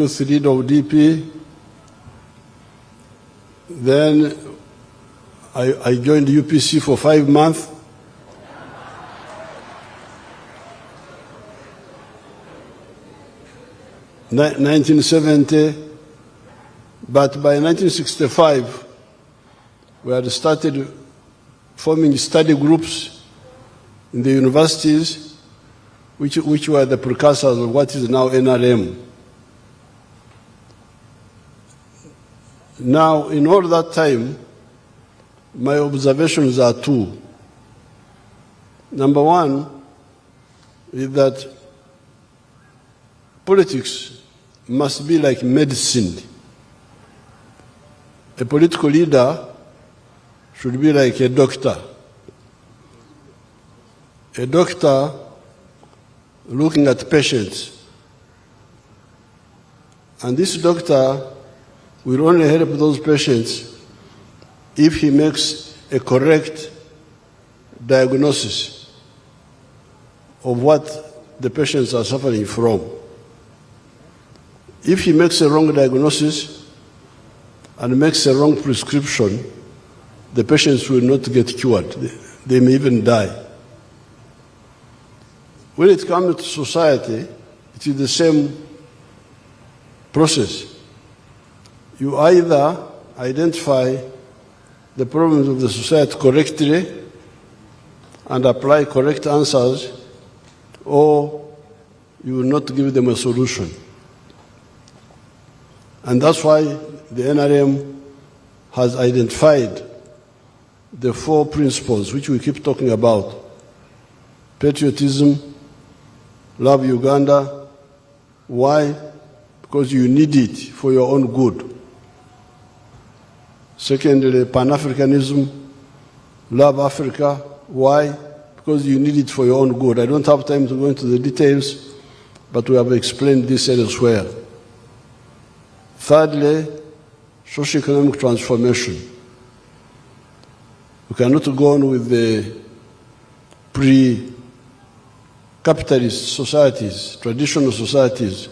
youth leader of DP. Then I joined UPC for 5 months. In 1970, but by 1965, we had started forming study groups in the universities, which were the precursors of what is now NRM. Now, in all that time, my observations are two. Number one is that politics must be like medicine. A political leader should be like a doctor. A doctor looking at patients. And this doctor will only help those patients if he makes a correct diagnosis of what the patients are suffering from. If he makes a wrong diagnosis and makes a wrong prescription, the patients will not get cured. They may even die. When it comes to society, it is the same process. You either identify the problems of the society correctly and apply correct answers, or you will not give them a solution. And that's why the NRM has identified the 4 principles which we keep talking about: patriotism, love Uganda. Why? Because you need it for your own good. Secondly, Pan-Africanism, love Africa. Why? Because you need it for your own good. I don't have time to go into the details, but we have explained this elsewhere. Thirdly, socio-economic transformation. We cannot go on with the pre-capitalist societies, traditional societies,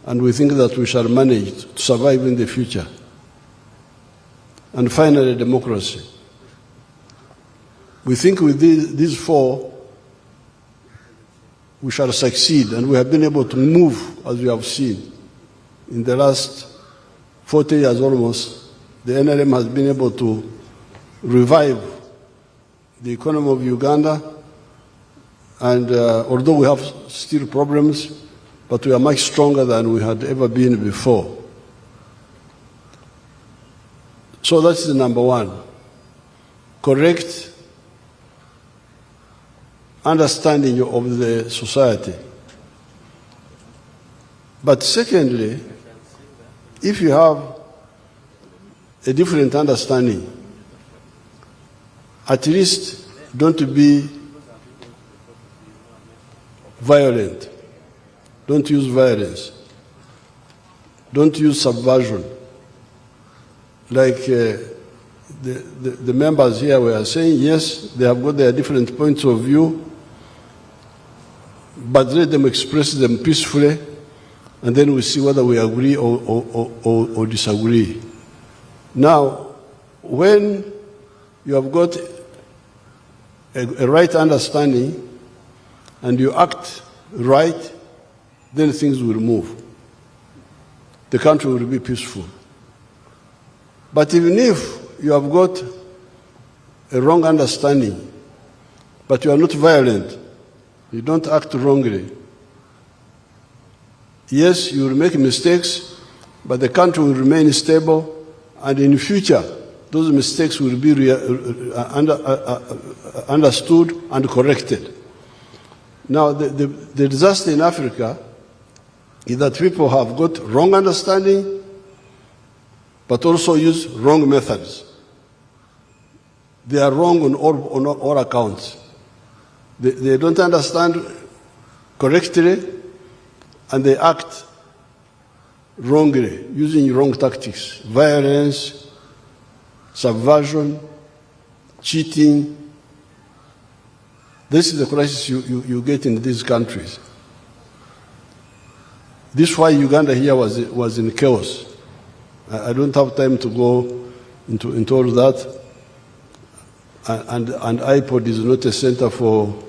and we think that we shall manage to survive in the future. And finally, democracy. We think with these 4, we shall succeed, and we have been able to move, as we have seen. In the last 40 years almost, the NRM has been able to revive the economy of Uganda, and although we have still problems, but we are much stronger than we had ever been before. So that's the number 1. Correct understanding of the society. But secondly, if you have a different understanding, at least don't be violent. Don't use violence. Don't use subversion. Like the members here were saying, yes, they have got their different points of view, but let them express them peacefully, and then we see whether we agree or disagree. Now, when you have got a right understanding and you act right, then things will move. The country will be peaceful. But even if you have got a wrong understanding, but you are not violent, you don't act wrongly, yes, you will make mistakes, but the country will remain stable, and in the future, those mistakes will be understood and corrected. Now, the disaster in Africa is that people have got wrong understanding, but also use wrong methods. They are wrong on all accounts. They don't understand correctly, and they act wrongly, using wrong tactics: violence, subversion, cheating. This is the crisis you get in these countries. This is why Uganda here was in chaos. I don't have time to go into all that. And IPOD is not a center for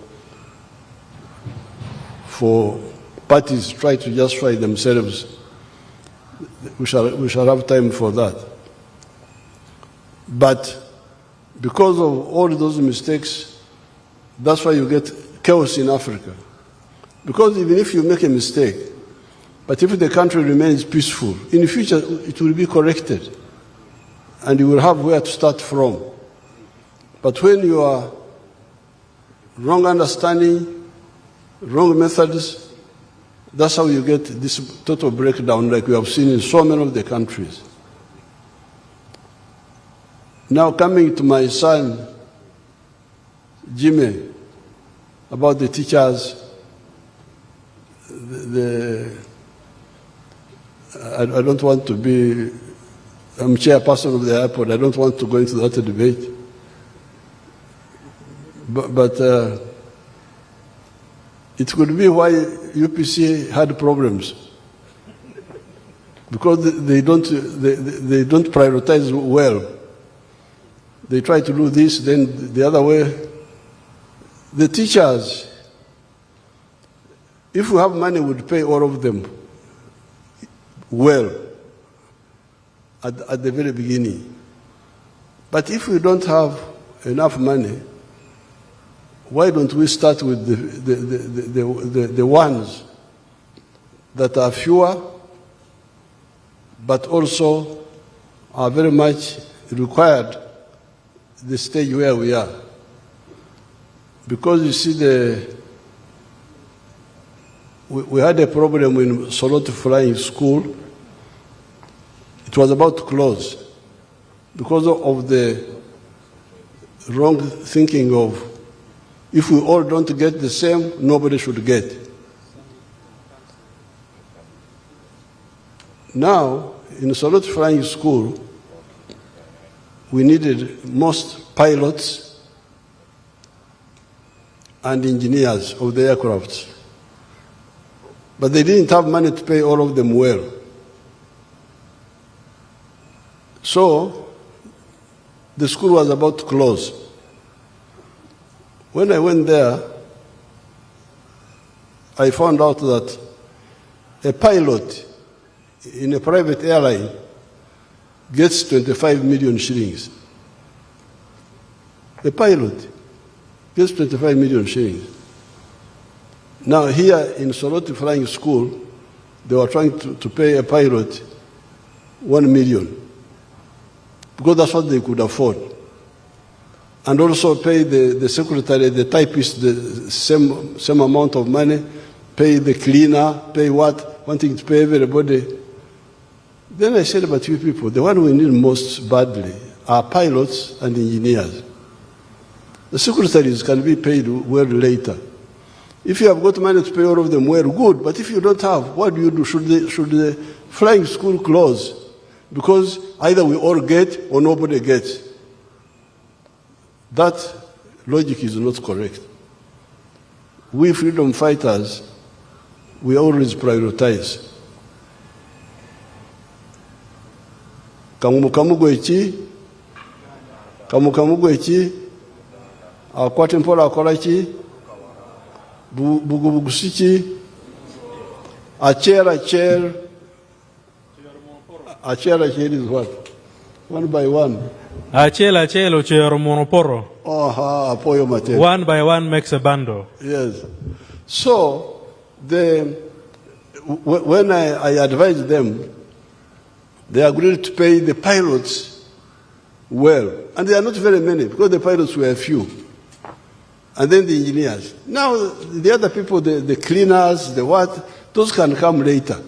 parties to try to justify themselves. We shall have time for that. But because of all those mistakes, that's why you get chaos in Africa. Because even if you make a mistake, but if the country remains peaceful, in the future it will be corrected and you will have where to start from. But when you are wrong understanding, wrong methods, that's how you get this total breakdown like we have seen in so many of the countries. Now coming to my son, Jimmy, about the teachers, I don't want to be, I'm chairperson of the airport, I don't want to go into that debate. But it could be why UPC had problems. Because they don't prioritize well. They try to do this, then the other way. The teachers, if we have money, we would pay all of them well at the very beginning. But if we don't have enough money, why don't we start with the ones that are fewer, but also are very much required the stage where we are? Because you see, we had a problem in Solot Flying School. It was about to close because of the wrong thinking of, if we all don't get the same, nobody should get. Now, in Solot Flying School, we needed most pilots and engineers of the aircrafts. But they didn't have money to pay all of them well. So, the school was about to close. When I went there, I found out that a pilot in a private airline gets 25 million shillings. A pilot gets 25 million shillings. Now here in Soloti Flying School, they were trying to pay a pilot 1 million because that's what they could afford. And also pay the secretary, the typist, the same amount of money, pay the cleaner, pay what, wanting to pay everybody. Then I said about you people, the one we need most badly are pilots and engineers. The secretaries can be paid well later. If you have got money to pay all of them well, good. But if you don't have, what do you do? Should the flying school close? Because either we all get or nobody gets. That logic is not correct. We freedom fighters, we always prioritize. Kamukamugo echi, akwate mpola akola chi, bugubugusichi, a chair is what? One by one. Achela chero monoporo. Apoyo mate. One by one makes a bundle. Yes. So when I advised them, they agreed to pay the pilots well. And they are not very many because the pilots were few. And then the engineers. Now the other people, the cleaners, the what, those can come later.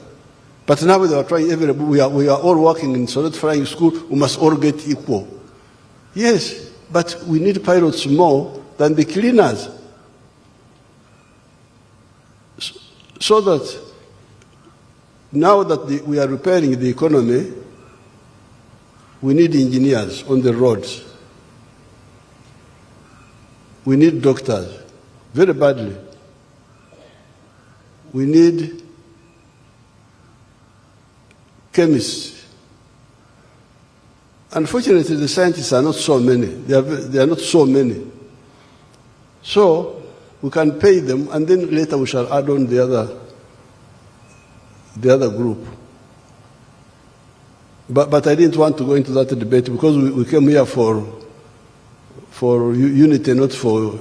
But now they are trying, we are all working in Solid Flying School, we must all get equal. Yes, but we need pilots more than the cleaners. So that now that we are repairing the economy, we need engineers on the roads. We need doctors, very badly. We need chemists. Unfortunately, the scientists are not so many. They are not so many. So we can pay them, and then later we shall add on the other group. But I didn't want to go into that debate because we came here for unity, not for